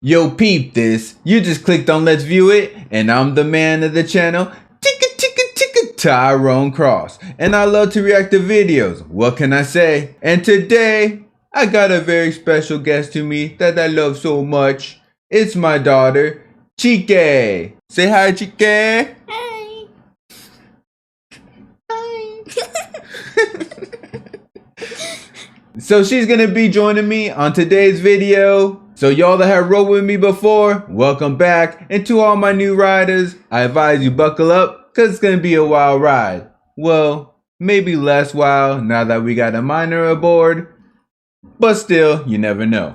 Yo, peep this. You just clicked on Let's View It, and I'm the man of the channel, Tyrone Cross, and I love to react to videos. What can I say? And today, I got a very special guest to me that I love so much. It's my daughter, Chike. Say hi, Chike. Hi. Hi. So she's gonna be joining me on today's video. So y'all that have rode with me before, welcome back. And to all my new riders, I advise you buckle up, cause it's gonna be a wild ride. Well, maybe less wild now that we got a minor aboard, but still, you never know.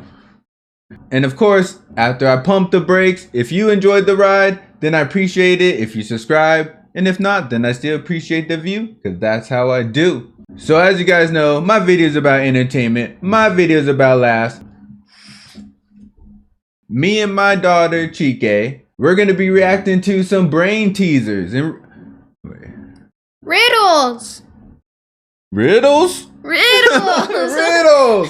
And of course, after I pump the brakes, if you enjoyed the ride, then I appreciate it if you subscribe. And if not, then I still appreciate the view, cause that's how I do. So as you guys know, my videos about entertainment, my videos about laughs. Me and my daughter, Chike, we're going to be reacting to some brain teasers. And Riddles. Riddles? Riddles. Riddles!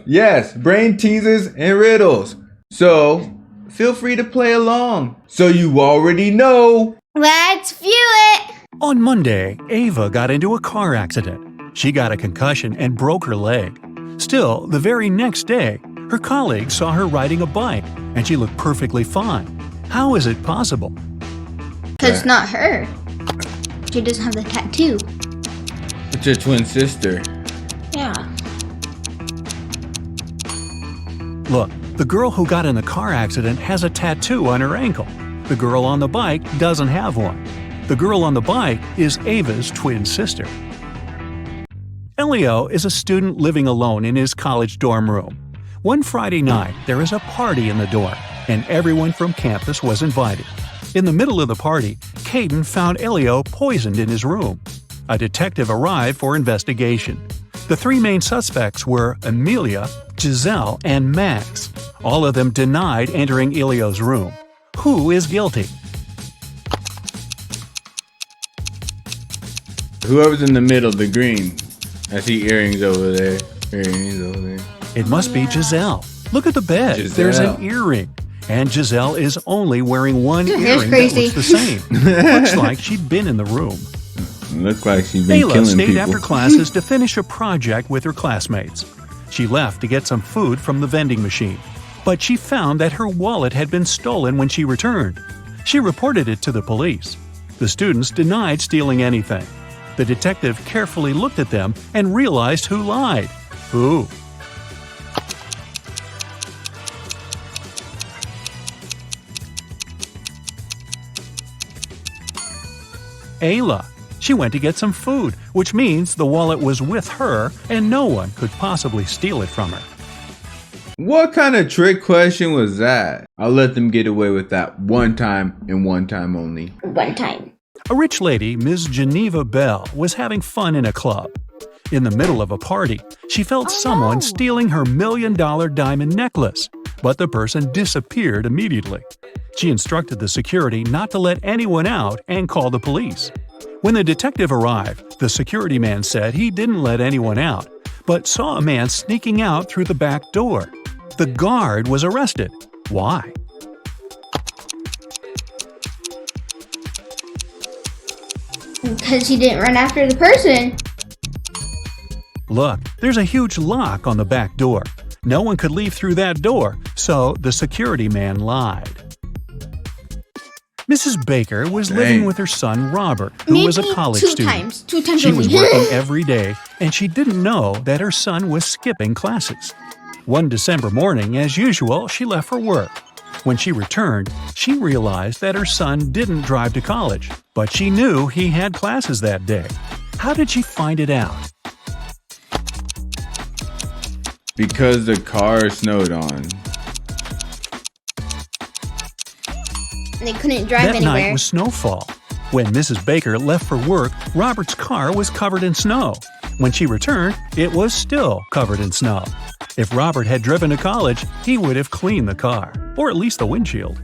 Yes, brain teasers and riddles. So, feel free to play along. So you already know. Let's view it. On Monday, Ava got into a car accident. She got a concussion and broke her leg. Still, the very next day, her colleagues saw her riding a bike, and she looked perfectly fine. How is it possible? Because it's not her. She doesn't have the tattoo. It's your twin sister. Yeah. Look, the girl who got in the car accident has a tattoo on her ankle. The girl on the bike doesn't have one. The girl on the bike is Ava's twin sister. Elio is a student living alone in his college dorm room. One Friday night, there is a party in the dorm, and everyone from campus was invited. In the middle of the party, Caden found Elio poisoned in his room. A detective arrived for investigation. The three main suspects were Amelia, Giselle, and Max. All of them denied entering Elio's room. Who is guilty? Whoever's in the middle, the green. I see earrings over there. Earrings over there. It must be Giselle. Look at the bed. Giselle. There's an earring. And Giselle is only wearing one Your hair's earring that crazy. looks the same. Looks like she'd been in the room. Look like she's been Ayla killing stayed people. after classes to finish a project with her classmates. She left to get some food from the vending machine, but she found that her wallet had been stolen when she returned. She reported it to the police. The students denied stealing anything. The detective carefully looked at them and realized who lied. Who? Ayla. She went to get some food, which means the wallet was with her and no one could possibly steal it from her. What kind of trick question was that? I'll let them get away with that one time and one time only. One time. A rich lady, Ms. Geneva Bell, was having fun in a club. In the middle of a party, she felt someone stealing her $1 million diamond necklace, but the person disappeared immediately. She instructed the security not to let anyone out and call the police. When the detective arrived, the security man said he didn't let anyone out, but saw a man sneaking out through the back door. The guard was arrested. Why? Because he didn't run after the person. Look, there's a huge lock on the back door. No one could leave through that door, so the security man lied. Mrs. Baker was living with her son Robert, who was a college student. Two times She only. was working every day, and she didn't know that her son was skipping classes. One December morning, as usual, she left for work. When she returned, she realized that her son didn't drive to college, but she knew he had classes that day. How did she find it out? Because the car snowed on. They couldn't drive That night anywhere. was snowfall. When Mrs. Baker left for work, Robert's car was covered in snow. When she returned, it was still covered in snow. If Robert had driven to college, he would have cleaned the car, or at least the windshield.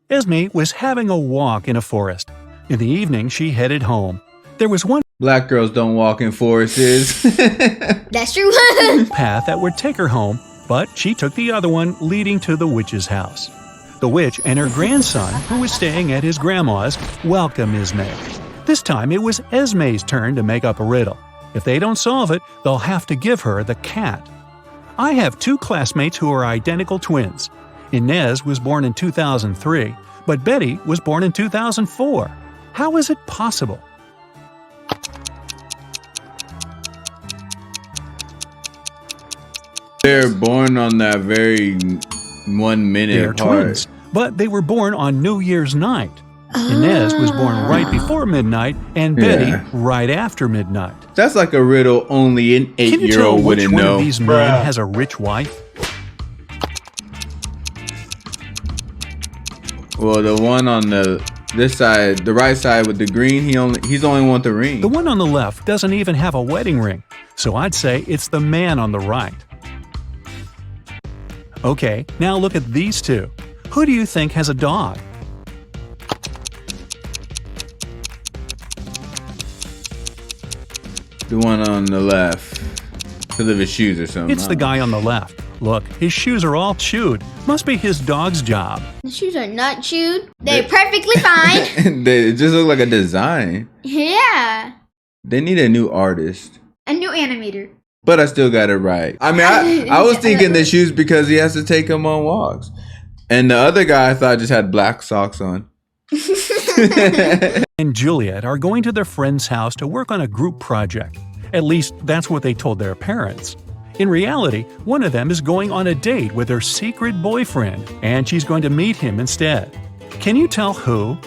Esme was having a walk in a forest. In the evening, she headed home. There was one Black girls don't walk in forests. That's true. path that would take her home, but she took the other one leading to the witch's house. The witch and her grandson, who was staying at his grandma's, welcome Esme. This time it was Esme's turn to make up a riddle. If they don't solve it, they'll have to give her the cat. I have 2 classmates who are identical twins. Inez was born in 2003, but Betty was born in 2004. How is it possible? They're born on that very 1 minute They're apart. twins, but they were born on New Year's night. Inez was born right before midnight and Betty right after midnight. That's like a riddle only an Can you 8-year-old tell which wouldn't one know. of these men has a rich wife? Well, the one on this side, the right side with the green, he's only want the ring. The one on the left doesn't even have a wedding ring, so I'd say it's the man on the right. Okay, now look at these two. Who do you think has a dog? The one on the left. Because of his shoes or something. It's the guy on the left. Look, his shoes are all chewed. Must be his dog's job. The shoes are not chewed. They're perfectly fine. They just look like a design. Yeah. They need a new artist. A new animator. But I still got it right. I mean, I was thinking the shoes because he has to take them on walks. And the other guy I thought just had black socks on. And Juliet are going to their friend's house to work on a group project. At least that's what they told their parents. In reality, one of them is going on a date with her secret boyfriend, and she's going to meet him instead. Can you tell who?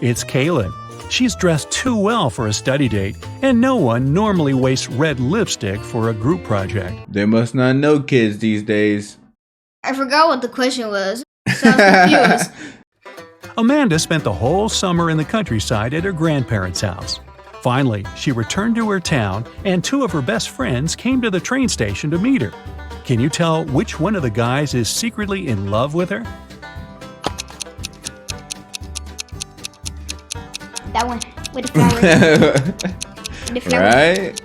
It's Kaylin. She's dressed too well for a study date, and no one normally wastes red lipstick for a group project. They must not know kids these days. I forgot what the question was, so I was confused. Amanda spent the whole summer in the countryside at her grandparents' house. Finally, she returned to her town, and 2 of her best friends came to the train station to meet her. Can you tell which one of the guys is secretly in love with her? That one with the flower. Right?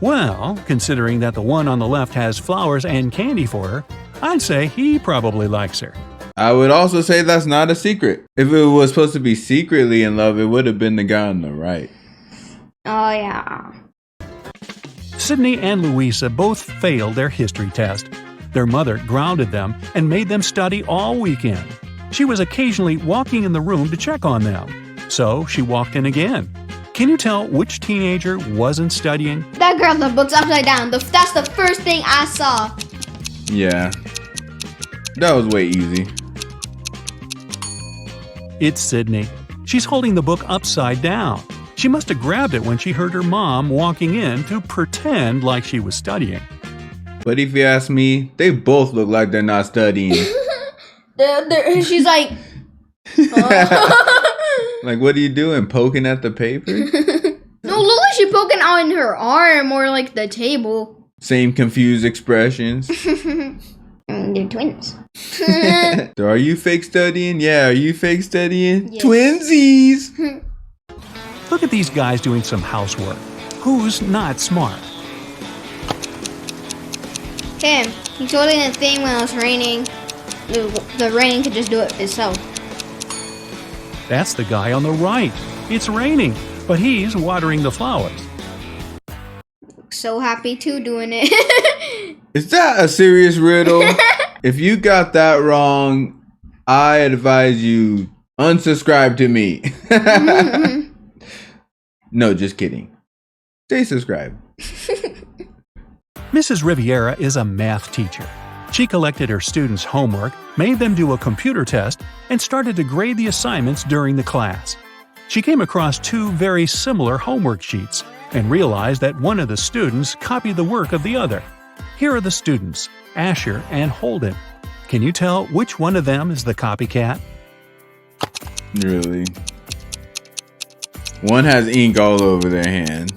Well, considering that the one on the left has flowers and candy for her, I'd say he probably likes her. I would also say that's not a secret. If it was supposed to be secretly in love, it would have been the guy on the right. Oh, yeah. Sydney and Louisa both failed their history test. Their mother grounded them and made them study all weekend. She was occasionally walking in the room to check on them. So she walked in again. Can you tell which teenager wasn't studying? That girl, the book's upside down. That's the first thing I saw. Yeah. That was way easy. It's Sydney. She's holding the book upside down. She must have grabbed it when she heard her mom walking in to pretend like she was studying. But if you ask me, they both look like they're not studying. She's like... Like, what are you doing? Poking at the paper? No, look like she's poking on her arm or like the table. Same confused expressions. They're twins. So are you fake studying? Yeah, are you fake studying? Yes. Twinsies! Look at these guys doing some housework. Who's not smart? Him. He's holding a thing when it's raining. The rain could just do it itself. That's the guy on the right. It's raining, but he's watering the flowers. So happy too doing it. Is that a serious riddle? If you got that wrong, I advise you unsubscribe to me. No, just kidding. Stay subscribed. Mrs. Riviera is a math teacher. She collected her students' homework, made them do a computer test, and started to grade the assignments during the class. She came across 2 very similar homework sheets and realized that one of the students copied the work of the other. Here are the students, Asher and Holden. Can you tell which one of them is the copycat? Really? One has ink all over their hand.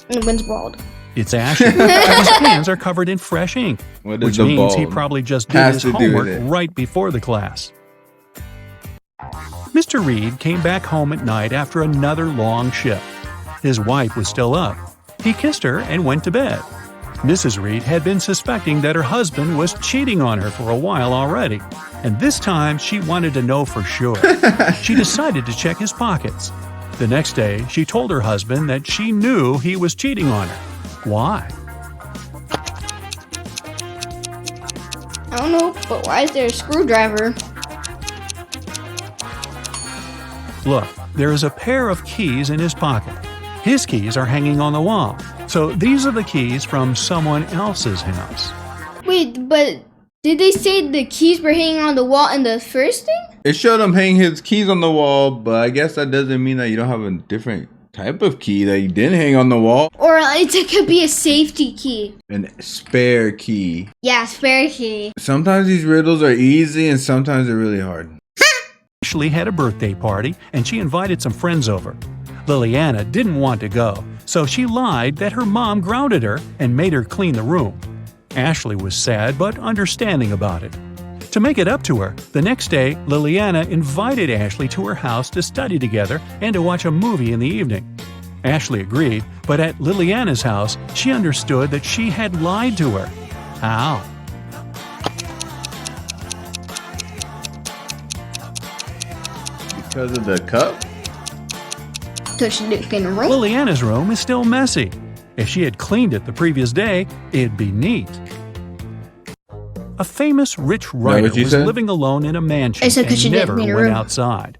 And the wind's bald. It's Asher. His hands are covered in fresh ink, What is which the means he bald? probably just did Has his to do with homework it. right before the class. Mr. Reed came back home at night after another long shift. His wife was still up. He kissed her and went to bed. Mrs. Reed had been suspecting that her husband was cheating on her for a while already, and this time she wanted to know for sure. She decided to check his pockets. The next day, she told her husband that she knew he was cheating on her. Why? I don't know, but why is there a screwdriver? Look, there is a pair of keys in his pocket. His keys are hanging on the wall, so these are the keys from someone else's house. Wait, but did they say the keys were hanging on the wall in the first thing? It showed him hanging his keys on the wall, but I guess that doesn't mean that you don't have a different type of key that you didn't hang on the wall. Or it could be a safety key. An spare key. Yeah, spare key. Sometimes these riddles are easy and sometimes they're really hard. Ashley had a birthday party and she invited some friends over. Liliana didn't want to go, so she lied that her mom grounded her and made her clean the room. Ashley was sad but understanding about it. To make it up to her, the next day, Liliana invited Ashley to her house to study together and to watch a movie in the evening. Ashley agreed, but at Liliana's house, she understood that she had lied to her. How? Because of the cup? So she didn't clean the room? Liliana's room is still messy. If she had cleaned it the previous day, it'd be neat. A famous rich writer was living alone in a mansion and never went outside.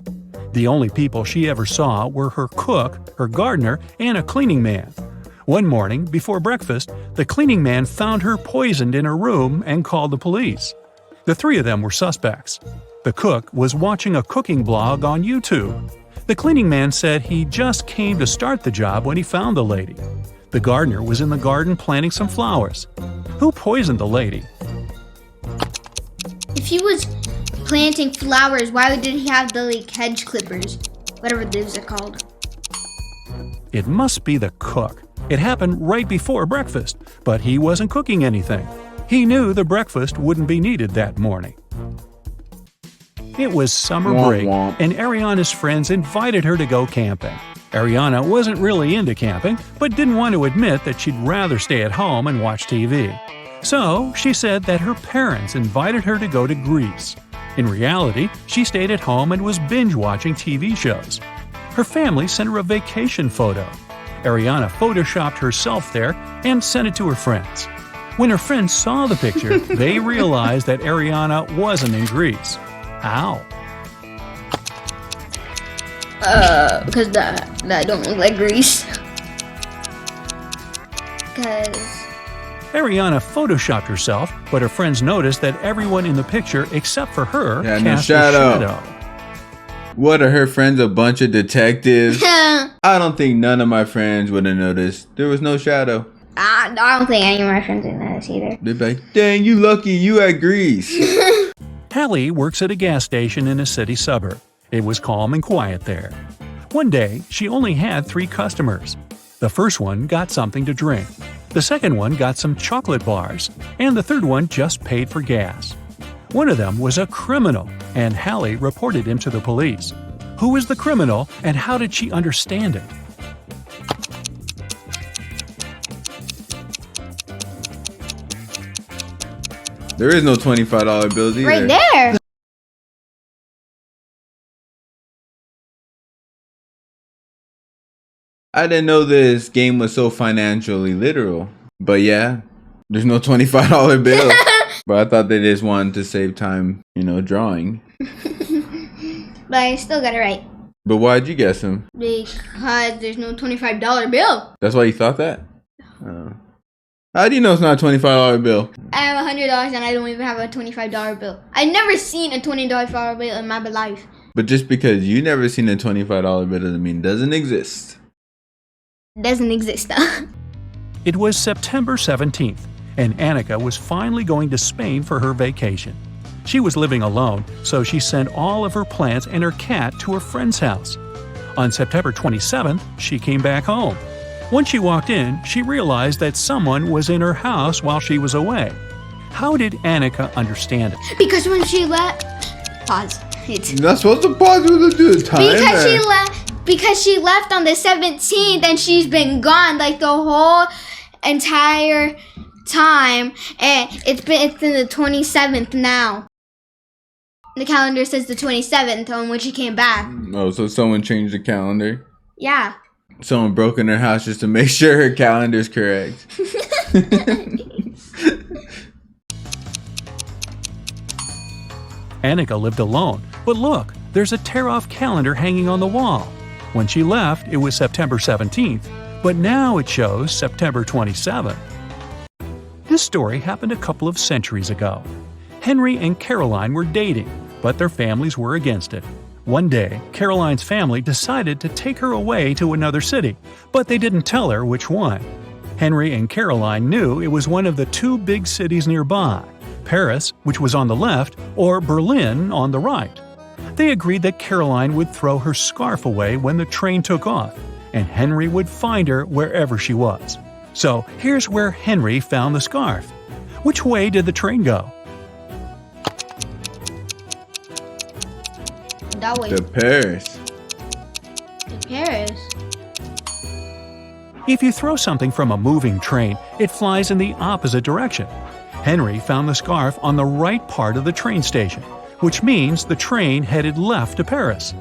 The only people she ever saw were her cook, her gardener, and a cleaning man. One morning, before breakfast, the cleaning man found her poisoned in her room and called the police. The three of them were suspects. The cook was watching a cooking blog on YouTube. The cleaning man said he just came to start the job when he found the lady. The gardener was in the garden planting some flowers. Who poisoned the lady? If he was planting flowers, why did he have the hedge clippers? Whatever those are called. It must be the cook. It happened right before breakfast, but he wasn't cooking anything. He knew the breakfast wouldn't be needed that morning. It was summer break, and Ariana's friends invited her to go camping. Ariana wasn't really into camping, but didn't want to admit that she'd rather stay at home and watch TV. So she said that her parents invited her to go to Greece. In reality, she stayed at home and was binge-watching TV shows. Her family sent her a vacation photo. Ariana photoshopped herself there and sent it to her friends. When her friends saw the picture, they realized that Ariana wasn't in Greece. How? Because that don't look like Greece. Because Ariana photoshopped herself, but her friends noticed that everyone in the picture except for her cast a shadow. What, are her friends a bunch of detectives? I don't think none of my friends would have noticed. There was no shadow. I don't think any of my friends would notice either. They'd be like, dang, you lucky you at Greece. Hallie works at a gas station in a city suburb. It was calm and quiet there. One day, she only had 3 customers. The first one got something to drink. The second one got some chocolate bars. And the third one just paid for gas. One of them was a criminal, and Hallie reported him to the police. Who was the criminal, and how did she understand it? There is no $25 bills either. Right there. I didn't know this game was so financially literal. But yeah, there's no $25 bill. But I thought they just wanted to save time, drawing. But I still got it right. But why'd you guess him? Because there's no $25 bill. That's why you thought that? How do you know it's not a $25 bill? I have $100 and I don't even have a $25 bill. I've never seen a $20 bill in my life. But just because you never seen a $25 bill doesn't mean it doesn't exist. Doesn't exist. It was September 17th, and Annika was finally going to Spain for her vacation. She was living alone, so she sent all of her plants and her cat to her friend's house. On September 27th, she came back home. Once she walked in, she realized that someone was in her house while she was away. How did Annika understand it? Because when she left... Pause. You're not supposed to pause to do the timer. Because she left on the 17th and she's been gone like the whole entire time, and it's in the 27th now. The calendar says the 27th on when she came back. Oh, so someone changed the calendar? Yeah. Someone broke in her house just to make sure her calendar's correct. Annika lived alone, but look, there's a tear-off calendar hanging on the wall. When she left, it was September 17th, but now it shows September 27th. This story happened a couple of centuries ago. Henry and Caroline were dating, but their families were against it. One day, Caroline's family decided to take her away to another city, but they didn't tell her which one. Henry and Caroline knew it was one of the two big cities nearby, Paris, which was on the left, or Berlin on the right. They agreed that Caroline would throw her scarf away when the train took off, and Henry would find her wherever she was. So here's where Henry found the scarf. Which way did the train go? That way. To Paris. To Paris. If you throw something from a moving train, it flies in the opposite direction. Henry found the scarf on the right part of the train station, which means the train headed left to Paris.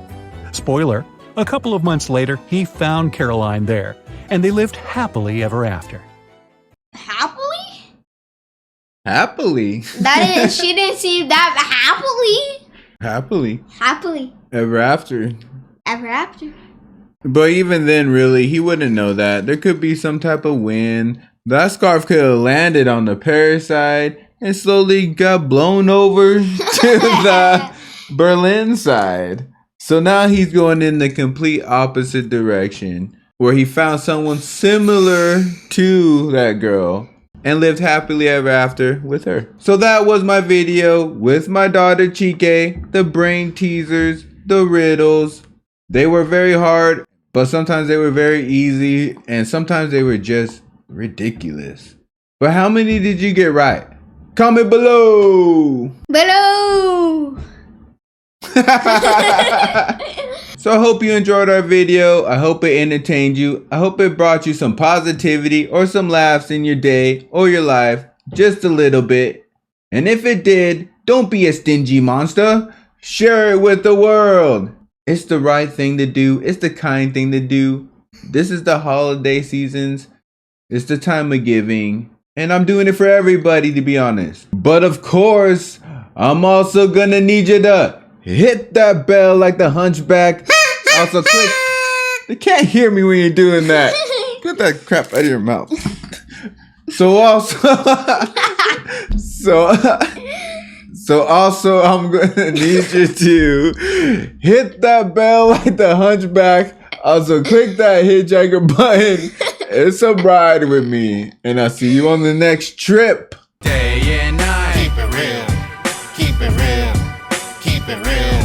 Spoiler, a couple of months later, he found Caroline there, and they lived happily ever after. Happily? Happily? She didn't seem that happily. Happily. Happily. Ever after. Ever after. But even then, really, he wouldn't know that. There could be some type of wind. That scarf could have landed on the Paris side and slowly got blown over to the Berlin side. So now he's going in the complete opposite direction, where he found someone similar to that girl and lived happily ever after with her. So that was my video with my daughter Chike, the brain teasers, the riddles. They were very hard, but sometimes they were very easy, and sometimes they were just ridiculous. But how many did you get right? Comment below! Below! So I hope you enjoyed our video. I hope it entertained you. I hope it brought you some positivity or some laughs in your day or your life. Just a little bit. And if it did, don't be a stingy monster. Share it with the world. It's the right thing to do. It's the kind thing to do. This is the holiday seasons. It's the time of giving. And I'm doing it for everybody, to be honest. But of course, I'm also gonna need you to hit that bell like the hunchback. Also click. They can't hear me when you're doing that. Put that crap out of your mouth. So also I'm gonna need you to hit that bell like the hunchback. Also click that hitchhiker button and subscribe with me. And I'll see you on the next trip. Day and night. Keep it real. Keep it real. Keep it real.